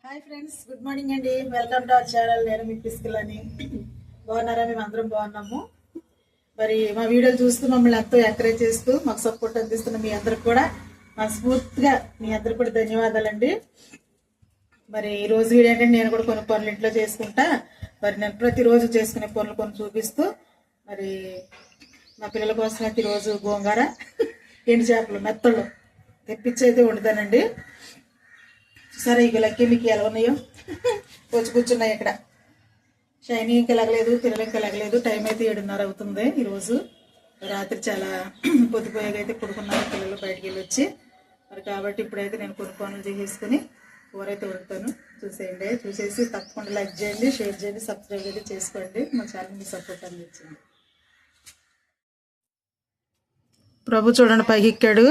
Hi friends, good morning అండి. Welcome to our channel. నేను మీ పిస్కిలని. బాగున్నారా? మేము అందరం బాగున్నాము. మరి మా వీడియోలు చూస్తూ మమ్మల్ని ఎంతో ఎంకరేజ్ చేస్తూ మాకు సపోర్ట్ అందిస్తున్న మీ అందరికి కూడా మనస్ఫూర్తిగా మీ అందరికి కూడా ధన్యవాదాలండి. మరి ఈ రోజు వీడియో ఏంటంటే నేను కూడా కొన్ని పనులు ఇంట్లో చేసుకుంటా. మరి నేను ప్రతిరోజు చేసుకునే పనులు కొన్ని చూపిస్తూ మరి మా పిల్లల కోసం అయితే ఈరోజు గోంగూర ఎండు చేపలు మెత్తలు తెప్పించి అయితే వండుతానండి. సరే ఇక లెక్క మీకు ఎలా ఉన్నాయో వచ్చి కూర్చున్నాయి. ఇక్కడ షైనీ ఇంకా లగలేదు, పిల్లలు ఇంకా లగలేదు. టైం అయితే 7:30 అవుతుంది. ఈరోజు రాత్రి చాలా పొద్దుపోయాక అయితే పడుకున్నారు పిల్లలు బయటికి వెళ్ళి వచ్చి. మరి కాబట్టి ఇప్పుడైతే నేను కొన్ని పనులు చేసేసుకుని కూర అయితే వండుతాను. చూసేయండి, చూసేసి తప్పకుండా లైక్ చేయండి, షేర్ చేయండి, సబ్స్క్రైబ్ అయితే చేసుకోండి. మా ఛానల్ మీ సపోర్ట్ అందించండి. ప్రభు చూడండి పైకి ఎక్కాడు.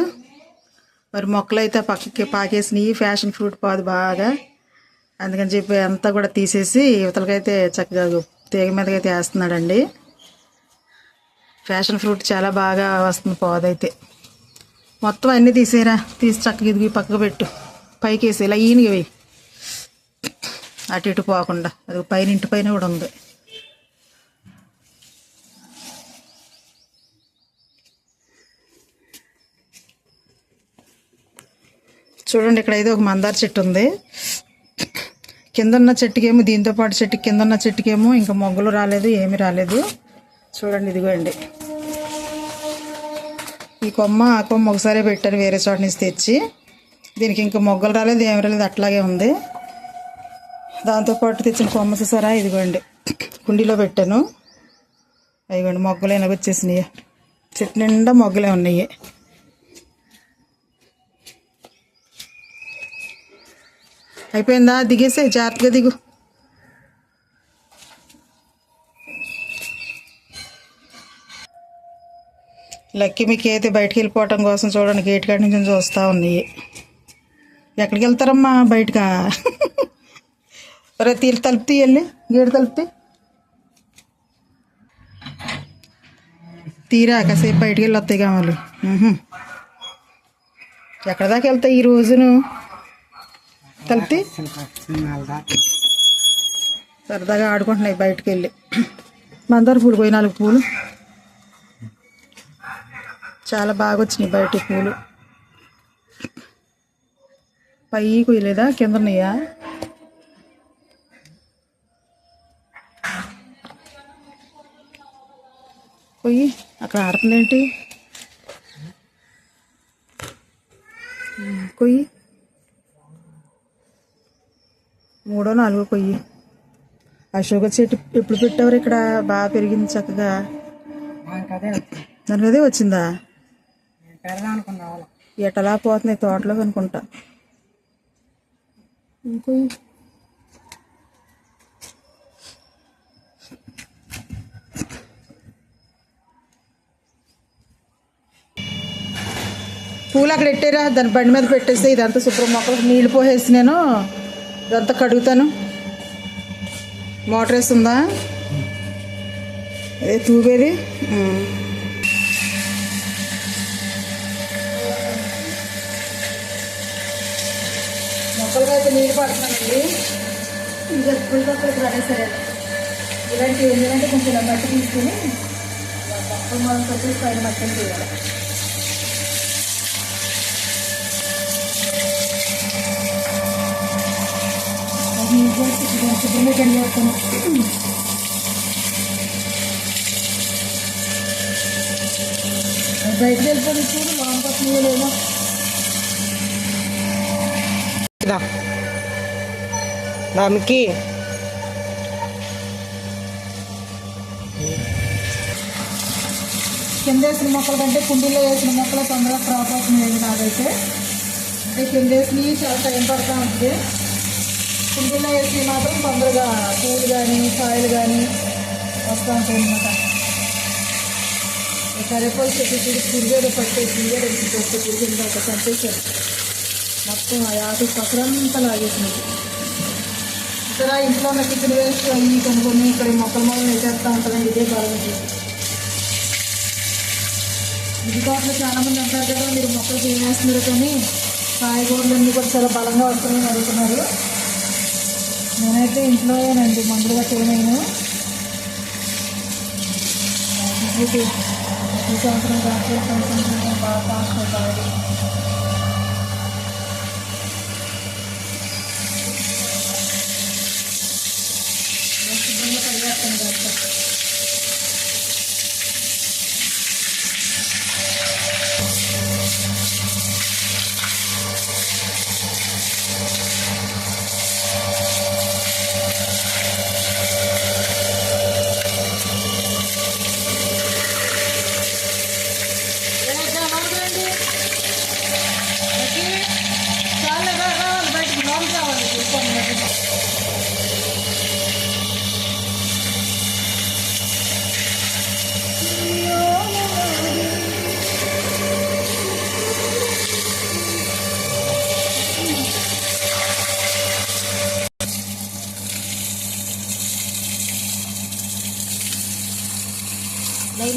మరి మొక్కలు అయితే పక్కకి పాకేసినాయి. ఫ్యాషన్ ఫ్రూట్ పాదు బాగా, అందుకని చెప్పి అంతా కూడా తీసేసి యువతలకైతే చక్కగా తీగ మీదకి అయితే వేస్తున్నాడండి. ఫ్యాషన్ ఫ్రూట్ చాలా బాగా వస్తుంది పాదైతే. మొత్తం అన్నీ తీసేరా, తీసి చక్కగా ఇది పక్కకు పెట్టు, పైకి వేసి ఇలా ఈయనగా వేయి, అటు ఇటు పోకుండా. అది పైన ఇంటి పైన కూడా ఉంది. చూడండి, ఇక్కడ అయితే ఒక మందార చెట్టు ఉంది. కింద ఉన్న చెట్టుకేమో, దీంతో పాటు చెట్టుకి కింద ఉన్న చెట్టుకేమో ఇంకా మొగ్గలు రాలేదు, ఏమీ రాలేదు. చూడండి, ఇదిగోండి ఈ కొమ్మ, ఆ కొమ్మ ఒకసారి పెట్టాను వేరే చోట నుంచి తెచ్చి. దీనికి ఇంకా మొగ్గలు రాలేదు, ఏమి రాలేదు, అట్లాగే ఉంది. దాంతోపాటు తెచ్చిన కొమ్మ చూసారా, ఇదిగోండి కుండీలో పెట్టాను. అదిగోండి మొగ్గలు ఎనగ వచ్చేసినాయి. చెట్టు నిండా మొగ్గలే ఉన్నాయి. అయిపోయిందా? దిగేసే, జాగ్రత్తగా దిగు. లక్కీ మీకు అయితే బయటికి వెళ్ళిపోవటం కోసం చూడండి గేట్ కాడి నుంచి చూస్తూ ఉన్నాయి. ఎక్కడికి వెళ్తారమ్మా? బయటకా? తీరు తలుపుతీ, వెళ్ళి గేటు తలుపుతీ తీరా కాసేపు బయటికి వెళ్ళి వస్తాయి కావాలి. ఎక్కడ దాకా వెళ్తాయి ఈ రోజును? తలుపుతీ సరదాగా ఆడుకుంటున్నాయి బయటకు వెళ్ళి. మందార పూలు పోయి 4 పూలు చాలా బాగా వచ్చినాయి బయట పూలు. పై కొయ్యలేదా? కింద ఉన్నాయా? కొయ్యి, అక్కడ ఆడుతుందేంటి? కొయ్యి, 3 4 కొయ్యి. అశోక చెట్టు ఎప్పుడు పెట్టేవారు? ఇక్కడ బాగా పెరిగింది చక్కగా. దానికి అదే వచ్చిందా? ఎటలా పోతున్నాయి తోటలో అనుకుంటా. కొయ్యి, పూలు అక్కడ పెట్టారా? దాని బండి మీద పెట్టేస్తే ఇదంతా శుభ్రం మొక్కలకు నీళ్ళు పోసేసి నేను ఇదంతా కడుగుతాను. మోటార్ వేస్తుందా? అదే తూగేది. మొక్కలుగా అయితే నీళ్ళు పడుతున్నానండి. ఇంకా పులిపక్కలకి పడేసరే ఇలాంటివి ఎందుకంటే కొంచెం మట్టి తీసుకుని మొక్కలు మనం కొట్టేసి పైన మట్టని చేయాలి. శుభ్రంగా కడిగేస్తాను. బయటకు వెళ్ళిపోయి చూడు లోపల లేదా. దానికి కింద వేసిన మొక్కల కంటే కుండీలో వేసిన మొక్కలు తొందరగా క్రాప్ అవుతుంది నాకైతే. అంటే కింద వేసినవి చాలా టైం పడుతూ ఉంటుంది. కుండీలో వేసి మాత్రం తొందరగా పూలు కానీ కాయలు కానీ వస్తూ ఉంటాయి అన్నమాట. కరివేపాకు చెట్టు పురుగేదో పట్టేసి పురుగు ఒక చంపేశారు. మొత్తం ఆ ఆకు పక్కలంతా లాగేసినది. ఇక్కడ ఇంట్లో ఉన్న కిచెన్ వేస్ట్ అయ్యి కొన్ని ఇక్కడ మొక్కల మొదలు వేసేస్తూ ఉంటుందండి. ఇదే బాగుంది. ఇది కాకుండా చాలామంది అంటారు కదా, మీరు మొక్కలు ఏం వేస్తున్నారు కానీ కాయగూరలన్నీ కూడా చాలా బలంగా వస్తున్నాయని అడుగుతున్నారు. నేనైతే ఇంట్లోనండి మందులు గట్ట ఏమైనా ఈ సంవత్సరం కాకపోతే సంవత్సరం బాగా పాస్ అవుతాయి. శుభ్రంగా కడిగేస్తాను కదా.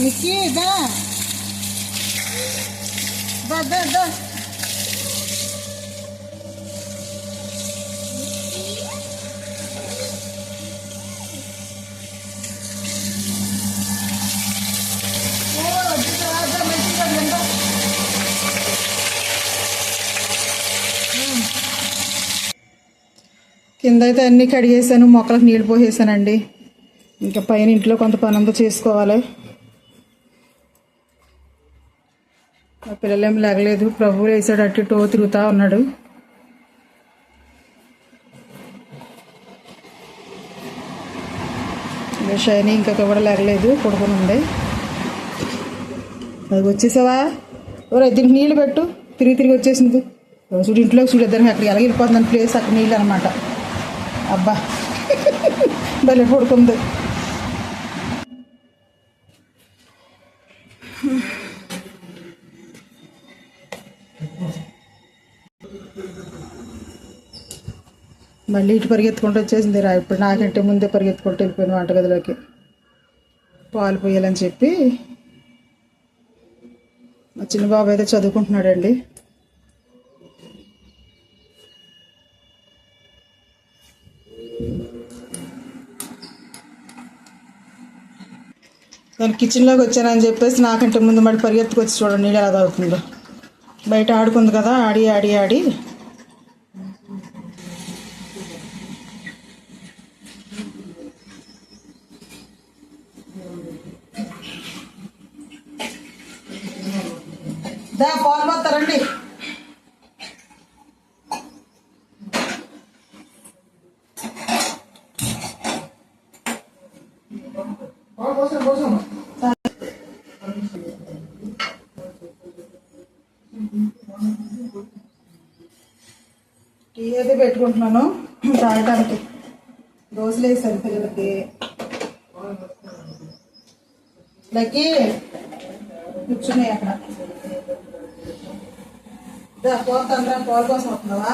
Mickey, da. కింద అయితే అన్నీ కడిగేసాను, మొక్కలకు నీళ్ళు పోసేసానండి. ఇంకా పైన ఇంట్లో కొంత పని అంతా చేసుకోవాలి. మా పిల్లలేం లేగలేదు, ప్రభువు వేసాడు, అటు ఇటు తిరుగుతూ ఉన్నాడు. షైని ఇంకా కూడా లేగలేదు, పడుకొని ఉంది. అది వచ్చేసావా? ఎవరో దీనికి నీళ్ళు పెట్టు, తిరిగి తిరిగి వచ్చేసింది. చూడు ఇంట్లోకి చూడు, ఇద్దరికి అక్కడికి ఎలా వెళ్ళిపోతుందని ప్లేస్ అక్కడ నీళ్ళు అనమాట. అబ్బా భలే పడుకుంది. మళ్ళీ ఇటు పరిగెత్తుకుంటూ వచ్చేసింది రా. ఇప్పుడు నాకంటే ముందే పరిగెత్తుకుంటూ వెళ్ళిపోయింది వంటగదిలోకి పాలు పోయాలని చెప్పి. మా చిన్న బాబు అయితే చదువుకుంటున్నాడండి. నేను కిచెన్లోకి వచ్చానని చెప్పేసి నాకంటే ముందు మళ్ళీ పరిగెత్తుకొచ్చి చూడండి నీళ్ళు ఎలా తాగుతుందో. బయట ఆడుకుంది కదా, ఆడి ఆడి ఆడి పాలు పోతారండి. టీ అయితే పెట్టుకుంటున్నాను తాగడానికి. దోశలు వేసాను పిల్లలకి. లక్కీ కూర్చున్నాయి అక్కడ. పోతాండ్రా, పాలు కోసం వస్తున్నావా?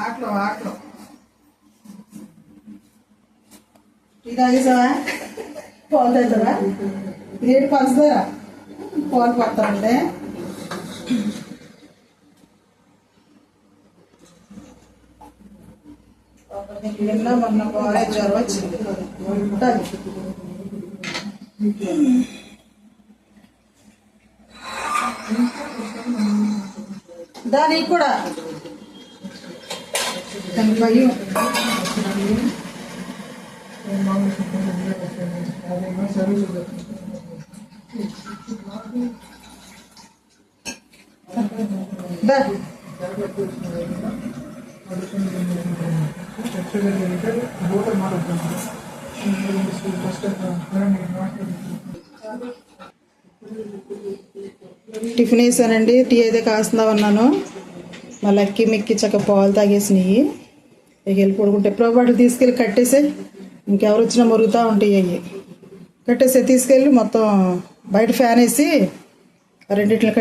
ఆటలో టీ తాగేసావా? పాలు తాగుతావా? ఇదేంటి పంచదారా? పాలు పడతానండి. నిన్న మొన్న బాగా జ్వరం వచ్చింది. దానికి కూడా దానికి భయం. టిఫిన్ వేసానండి. టీ అయితే కాస్తుందా ఉన్నాను. మా లక్కీ మిక్కి చక్క పాలు తాగేసినాయి. ఇక వెళ్ళి పడుకుంటే ఎప్పుడో వాటికి తీసుకెళ్ళి కట్టేసే, ఇంకెవరు వచ్చినా మరుగుతూ ఉంటాయి. అవి కట్టేసే తీసుకెళ్ళి మొత్తం బయట ఫ్యాన్ వేసి రెండిట్లో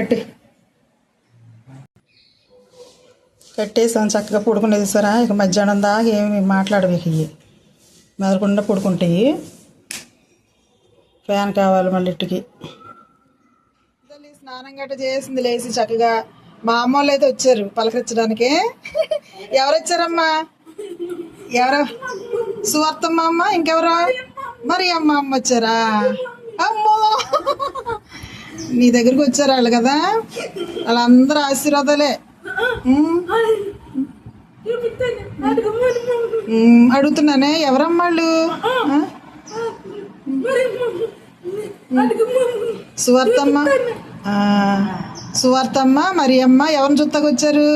కట్టేసాను. చక్కగా పడుకునేది సారా. ఇక మధ్యాహ్నం దాకా ఏమి మాట్లాడవి, ఇవి మెదలకుండా పడుకుంటాయి. ఫ్యాన్ కావాలి మళ్ళీ ఇంటికి. స్నానం గట్ట చేసింది లేచి చక్కగా. మా అమ్మ వాళ్ళు అయితే వచ్చారు పలకరించడానికి. ఎవరు వచ్చారమ్మా? ఎవరో సువార్తమ్మ అమ్మ, ఇంకెవరో మరి అమ్మ వచ్చారా? అమ్మో, నీ దగ్గరికి వచ్చారు వాళ్ళు కదా, వాళ్ళందరూ ఆశీర్వాదాలే. అడుగుతున్నానే, ఎవరమ్మా వాళ్ళు? సువార్తమ్మ, సువార్తమ్మ మరి అమ్మ ఎవరిని చూస్తాకొచ్చారు?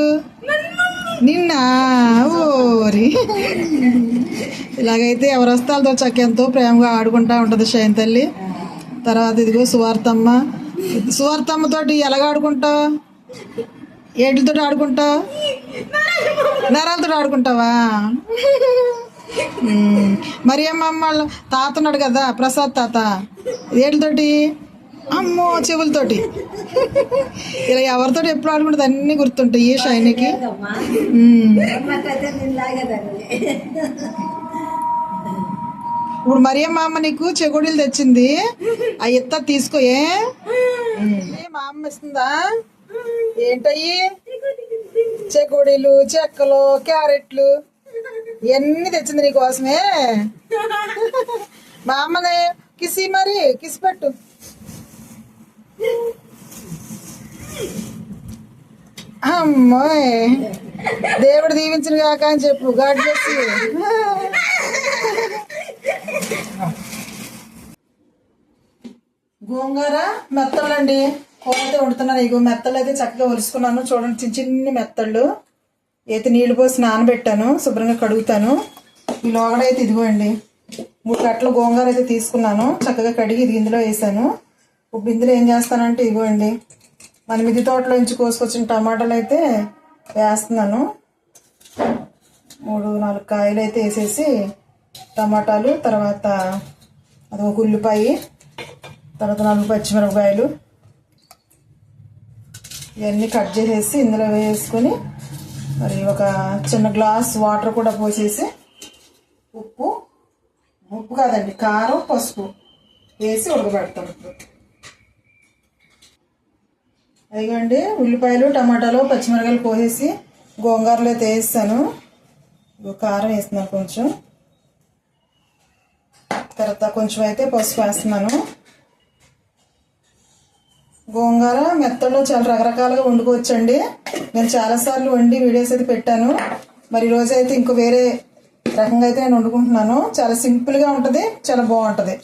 నిన్న. ఓరి, ఇలాగైతే ఎవరు వస్తే వాళ్ళతో చక్క ఎంతో ప్రేమగా ఆడుకుంటా ఉంటుంది షైన్ తల్లి. తర్వాత ఇదిగో సువార్తమ్మ. సువార్తమ్మతోటి ఎలాగ ఆడుకుంటావు? ఏటితో ఆడుకుంటావు? నరాలతో ఆడుకుంటావా? మరి అమ్మ వాళ్ళ తాత ఉన్నాడు కదా, ప్రసాద్ తాత, ఏటితోటి? అమ్మో, చెవులతోటి. ఇలా ఎవరితో ఎప్పుడు ఆడుకుంటుంది అన్నీ గుర్తుంటాయి ఈ షైనికి. ఇప్పుడు మరియమ్మ అమ్మ నీకు చెగోడీలు తెచ్చింది, అవి ఎత్తా తీసుకో. మా అమ్మ ఇస్తుందా? ఏంటయ్యి? చెగోడీలు, చెక్కలు, క్యారెట్లు ఇవన్నీ తెచ్చింది నీకోసమే. మా అమ్మని కిసి, మరి కిసి పెట్టు. అమ్మాయి, దేవుడు దీవించిన కాక అని చెప్పు. గాడ్ చేసి గోంగూర మెత్తళ్ళండి, కూర అయితే వండుతున్నాను. ఇగో మెత్తళ్ళు అయితే చక్కగా ఒలుసుకున్నాను. చూడండి, చిన్న చిన్ని మెత్తళ్ళు అయితే నీళ్ళు పోసి నానబెట్టాను. శుభ్రంగా కడుగుతాను. ఈ లోగడైతే ఇదిగోండి 3 కట్టలు గోంగూర అయితే తీసుకున్నాను. చక్కగా కడిగి ఇది ఇందులో వేసాను. ఇప్పుడు ఇందులో ఏం చేస్తానంటే ఇదిగోండి మన మిద్ది తోటలో నుంచి కోసుకొచ్చిన టమాటాలు అయితే వేస్తున్నాను. 3-4 కాయలు అయితే వేసేసి టమాటాలు, తర్వాత అది ఒక ఉల్లిపాయ, తర్వాత 4 పచ్చిమిరపకాయలు ఇవన్నీ కట్ చేసేసి ఇందులో వేసుకొని మరి ఒక చిన్న గ్లాస్ వాటర్ కూడా పోసేసి ఉప్పు కాదండి, కారం, పసుపు వేసి ఉడకబెడతాను. అదిగోండి ఉల్లిపాయలు, టమాటాలు, పచ్చిమిరపకాయలు పోసేసి గోంగూరలో అయితే వేస్తాను. కారం వేస్తున్నాను కొంచెం, తర్వాత కొంచెం అయితే పసుపు వేస్తున్నాను. గోంగూర మెత్తల్లో చాలా రకరకాలుగా వండుకోవచ్చండి. నేను చాలాసార్లు వండి వీడియోస్ అయితే పెట్టాను. మరి ఈరోజు అయితే ఇంకో వేరే రకంగా అయితే నేను వండుకుంటున్నాను. చాలా సింపుల్గా ఉంటుంది, చాలా బాగుంటుంది.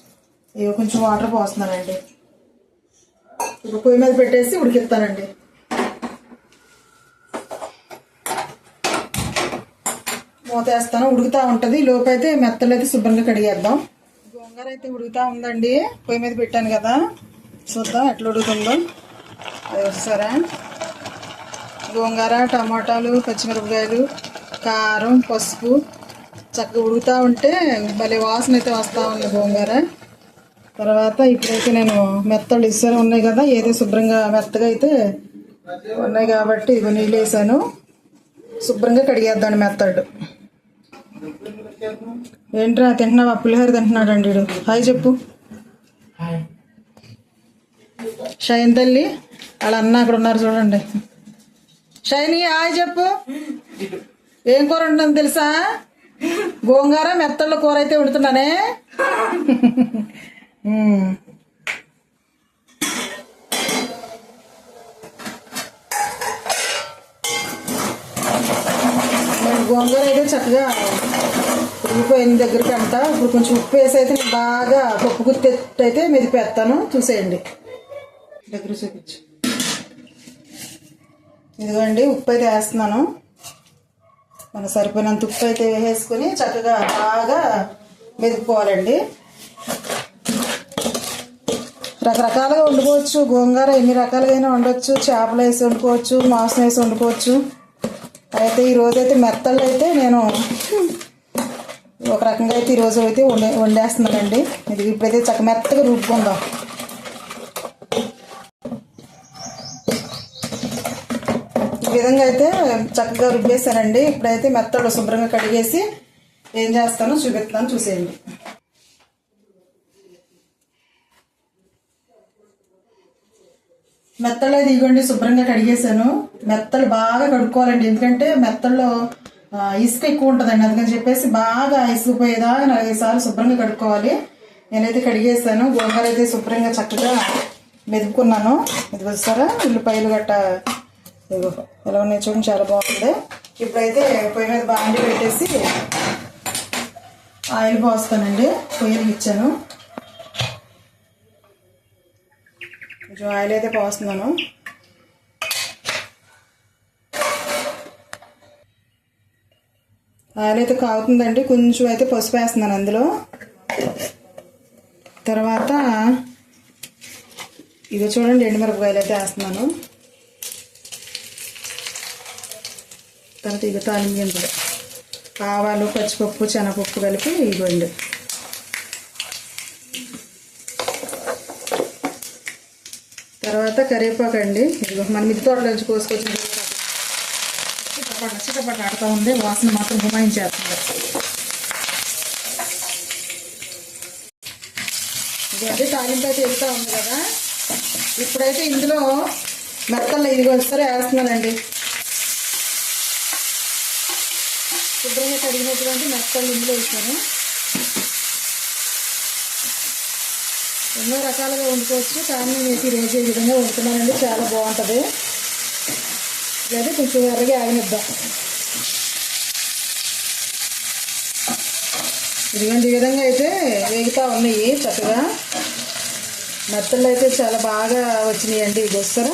ఇవి కొంచెం వాటర్ పోస్తున్నానండి. ఇప్పుడు పొయ్యి మీద పెట్టేసి ఉడికిస్తానండి. మూత వేస్తాను, ఉడుకుతూ ఉంటుంది. లోపు అయితే మెత్తలు అయితే శుభ్రంగా కడిగేద్దాం. గోంగూర అయితే ఉడుకుతూ ఉందండి. పొయ్యి మీద పెట్టాను కదా, చూద్దాం ఎట్లా ఉడుకుతుందో. అది వచ్చారా, గోంగూర, టమాటాలు, పచ్చిమిరపకాయలు, కారం, పసుపు చక్కగా ఉడుకుతూ ఉంటే భలే వాసన అయితే వస్తూ ఉంది గోంగూర. తర్వాత ఇప్పుడైతే నేను మెత్తలు ఇస్తారు ఉన్నాయి కదా, ఏదో శుభ్రంగా మెత్తగా అయితే ఉన్నాయి కాబట్టి ఇవి నీళ్ళు వేసాను. శుభ్రంగా కడిగేద్దాం మెత్తడు. ఏంట్రా తింటున్నావా? పులిహోర తింటున్నాడండి వీడు. హాయ్ చెప్పు. షైన్ తల్లి వాళ్ళ అన్న అక్కడ ఉన్నారు చూడండి. షైని హాయ్ చెప్పు. ఏం కూర ఉంటుంది తెలుసా? గోంగూర మెత్తళ్ళ కూర అయితే వండుతున్నానే. గోంగూర అయితే చక్కగా ఉడికిపోయిన దగ్గరికి అంతా. ఇప్పుడు కొంచెం ఉప్పు వేసి అయితే నేను బాగా పప్పు గుత్తైతే మెదిపేస్తాను. చూసేయండి, దగ్గర చూపించు. ఇదిగోండి ఉప్పు అయితే వేస్తున్నాను. మనకు సరిపోయినంత ఉప్పు అయితే వేసుకొని చక్కగా బాగా మెదుపుకోవాలండి. రకరకాలుగా వండుకోవచ్చు గోంగూర, ఎన్ని రకాలుగా వండవచ్చు. చేపలు వేసి వండుకోవచ్చు, మాంసం వేసి వండుకోవచ్చు. అయితే ఈరోజు అయితే మెత్తళ్ళు అయితే నేను ఒక రకంగా అయితే ఈరోజు అయితే వండేస్తున్నానండి. ఇది ఇప్పుడైతే చక్క మెత్తగా రుబ్బుకుందాం. ఈ విధంగా అయితే చక్కగా రుబ్బేసానండి. ఇప్పుడైతే మెత్తళ్ళు శుభ్రంగా కడిగేసి ఏం చేస్తానో చూపిస్తాను, చూసేయండి. మెత్తళ్ళు అయితే ఇవ్వండి శుభ్రంగా కడిగేసాను. మెత్తలు బాగా కడుక్కోవాలండి, ఎందుకంటే మెత్తల్లో ఇసుక ఎక్కువ ఉంటుందండి. అందుకని చెప్పేసి బాగా ఇసుక పోయేదాకా 4-5 సార్లు శుభ్రంగా కడుక్కోవాలి. నేనైతే కడిగేసాను. గోంగూర అయితే శుభ్రంగా చక్కగా మెదుపుకున్నాను. ఇది చూస్తారా ఉల్లిపాయలు గట్ట ఇదిగో ఎలా ఉన్నాయి చూడండి, చాలా బాగుంది. ఇప్పుడైతే పొయ్యి మీద బాండి పెట్టేసి ఆయిల్ పోస్తానండి. పొయ్యికి ఇచ్చాను, కొంచెం ఆయిల్ అయితే పోస్తున్నాను. ఆయిల్ అయితే కాగుతుందండి. కొంచెం అయితే పసుపు వేస్తున్నాను అందులో. తర్వాత ఇది చూడండి ఎండుమిరపకాయలు అయితే వేస్తున్నాను. తర్వాత ఇది తాలింపు గింజలు, ఆవాలు, పచ్చిపప్పు, శనగపప్పు కలిపి ఇవ్వండి. తర్వాత కరివేపాకు అండి. ఇదిగో మన మిద్ది తోటలో నుంచి కోసుకొచ్చిన చిటపట ఆడుతూ ఉంది. వాసన మాత్రం గుమాయించేస్తుంది. ఇది అదే తాలింపు అయితే వెళ్తూ ఉంది కదా. ఇప్పుడైతే ఇందులో మెత్తలు ఇదిగో వస్తారే వేస్తున్నానండి. శుభ్రంగా కడిగినటువంటి మెత్తలు ఇందులో వేసాను. ఎన్నో రకాలుగా వండుకోవచ్చు, కానీ నేను ఈరోజు ఈ విధంగా వండుతున్నానండి. చాలా బాగుంటుంది. ఇదైతే కొంచెం ఎర్రగా ఆగనిద్దాం. ఇదిగోండి ఈ విధంగా అయితే వేగుతూ ఉన్నాయి చక్కగా. మెత్తలు అయితే చాలా బాగా వచ్చినాయండి. ఇది వస్తారా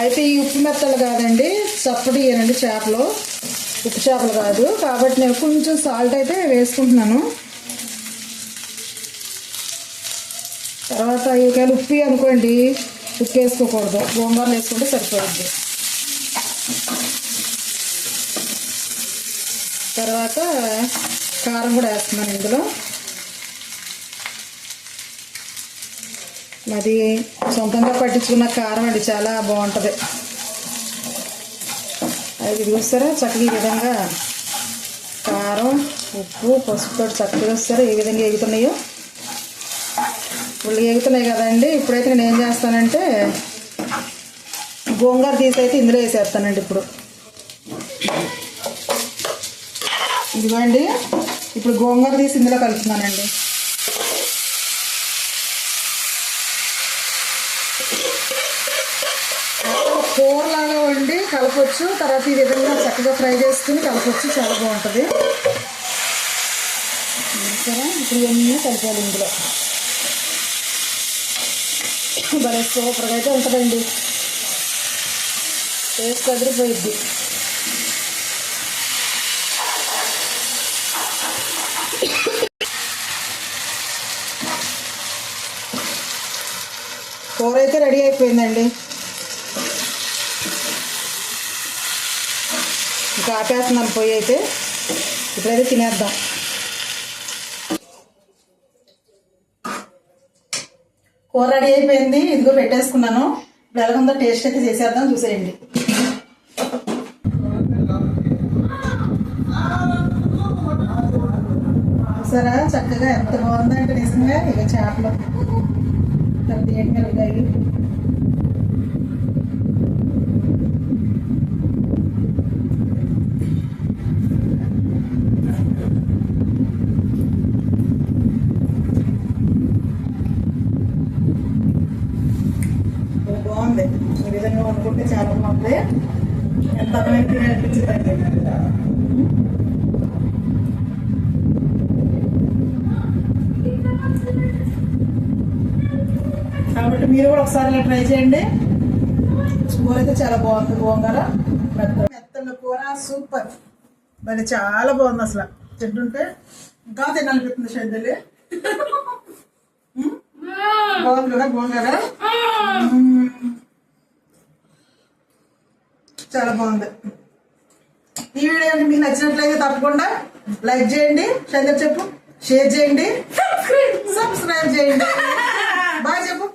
అయితే ఈ ఉప్పు మెత్తలు కాదండి, చప్పటి ఏనండి చేపలు, ఉప్పు చేపలు కాదు. కాబట్టి నేను కొంచెం సాల్ట్ అయితే వేసుకుంటున్నాను. తర్వాత ఒకవేళ ఉప్పు అనుకోండి, ఉప్పు వేసుకోకూడదు, గోంగూరలు వేసుకుంటే సరిపోద్ది. తర్వాత కారం కూడా వేస్తున్నాను ఇందులో. అది సొంతంగా పట్టించుకున్న కారం అండి, చాలా బాగుంటుంది. అది చూస్తారా చక్కగా ఈ విధంగా కారం, ఉప్పు, పసుపుతో చక్కగా వస్తారా ఏ విధంగా ఎగుతున్నాయో. ఇప్పుడు ఎగుతున్నాయి కదండి. ఇప్పుడైతే నేను ఏం చేస్తానంటే గోంగూర తీసి అయితే ఇందులో వేసేస్తానండి. ఇప్పుడు ఇదిగోండి, ఇప్పుడు గోంగూర తీసి ఇందులో కలుపుతున్నానండి. కూరలాగా వండి కలపచ్చు. తర్వాత ఈ విధంగా చక్కగా ఫ్రై చేసుకుని కలపచ్చు, చాలా బాగుంటుంది. సరే ఇప్పుడు ఇవన్నీ కలిపాలి ఇందులో. భలే సూపర్గా అయితే ఉంటుందండి, టేస్ట్ అదిరిపోయిద్ది. కూర అయితే రెడీ అయిపోయిందండి. ఇంకా ఆపేస్తున్నాను పొయ్యి అయితే. ఇప్పుడైతే తినేద్దాం. కూర రెడీ అయిపోయింది. ఇదిగో పెట్టేసుకున్నాను. ఇప్పుడు ఎలాగుందో టేస్ట్ అయితే చేసేద్దాం, చూసేయండి. చూసారా చక్కగా ఎంత బాగుందంటే నిజంగా. ఇక చేపలు ఎండుమిరపకాయలు బాగుంది. ఈ విధంగా వండుకుంటే చాలా బాగుంది. ఎంత అర్థమైతే అనిపించిందండి. కాబట్టి మీరు కూడా ఒకసారి ఇలా ట్రై చేయండి. కూర అయితే చాలా బాగుంది. గోంగూర మెత్తల కూర సూపర్, మరి చాలా బాగుంది. అసలు తింటుంటే ఇంకా తినాలనిపిస్తుంది. శ్రద్ధలే బాగుంది కదా గోంగూర, చాలా బాగుంది. ఈ వీడియో మీకు నచ్చినట్లయితే తప్పకుండా లైక్ చేయండి, శ్రద్ధ చెప్పు, షేర్ చేయండి, సబ్స్క్రైబ్ చేయండి. బాయ్ చెప్పు.